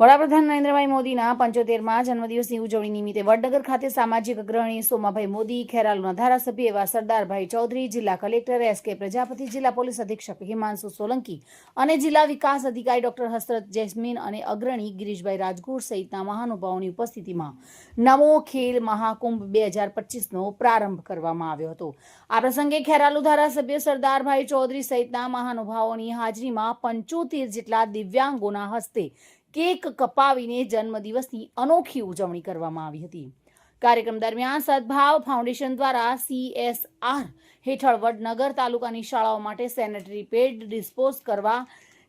વડાપ્રધાન નરેન્દ્રભાઈ મોદીના 75મા જન્મદિવસની ઉજવણી નિમિત્તે વડનગર ખાતે સામાજિક અગ્રણી સોમાભાઈ મોદી, ખેરાલુના ધારાસભ્ય એવા સરદારભાઈ ચૌધરી, જિલ્લા કલેક્ટર એસ.કે. પ્રજાપતિ, જિલ્લા પોલીસ અધિક્ષક હિમાંશુ સોલંકી અને જિલ્લા વિકાસ અધિકારી ડોક્ટર હસરત જૈસ્મીન અને અગ્રણી ગિરીશભાઈ રાજગુર સહિતના મહાનુભાવોની ઉપસ્થિતિમાં નમો ખેલ મહાકુંભ 2025નો પ્રારંભ કરવામાં આવ્યો હતો। આ પ્રસંગે ખેરાલુ ધારાસભ્ય સરદારભાઈ ચૌધરી સહિતના મહાનુભાવોની હાજરીમાં 75 જેટલા દિવ્યાંગોના હસ્તે કેક કપાવીને જન્મદિવસની અનોખી ઉજવણી કરવામાં આવી હતી। કાર્યક્રમ દરમિયાન સદભાવ ફાઉન્ડેશન દ્વારા CSR હેઠળ વડનગર તાલુકાની શાળાઓ માટે સેનેટરી પેડ ડિસ્પોઝ કરવા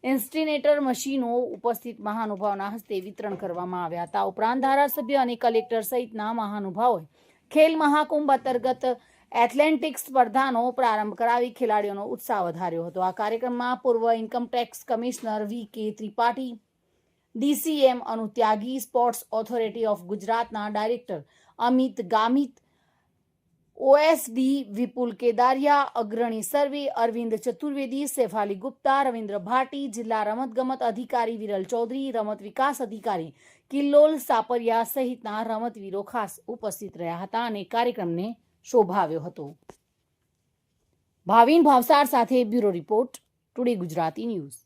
ઇન્સ્ટિનેટર મશીનો ઉપસ્થિત મહાનુભાવોના હસ્તે વિતરણ કરવામાં આવ્યા હતા। ઉપરાંત ધારાસભ્ય અને કલેક્ટર સહિતના મહાનુભાવોએ ખેલ મહાકુંભ અંતર્ગત એથ્લેટિક્સ સ્પર્ધાનો પ્રારંભ કરાવી ખેલાડીઓનો ઉત્સાહ વધાર્યો હતો। આ કાર્યક્રમમાં પૂર્વ income tax commissioner V.K. Tripathi, DCM અનુ ત્યાગી, સ્પોર્ટ્સ ઓથોરિટી ઓફ ગુજરાતના ડાયરેક્ટર અમિત ગામિત, OSD વિપુલ કેદારિયા, અગ્રણી સર્વે અરવિંદ ચતુર્વેદી, સેફાલી ગુપ્તા, રવિન્દ્ર ભાટી, જિલ્લા રમતગમત અધિકારી વિરલ ચૌધરી, રમત વિકાસ અધિકારી કિલ્લોલ સાપરિયા સહિતના રમતવીરો ખાસ ઉપસ્થિત રહ્યા હતા અને કાર્યક્રમને શોભાવ્યો હતો। ભાવિન ભાવસાર સાથે bureau report, today Gujarati news.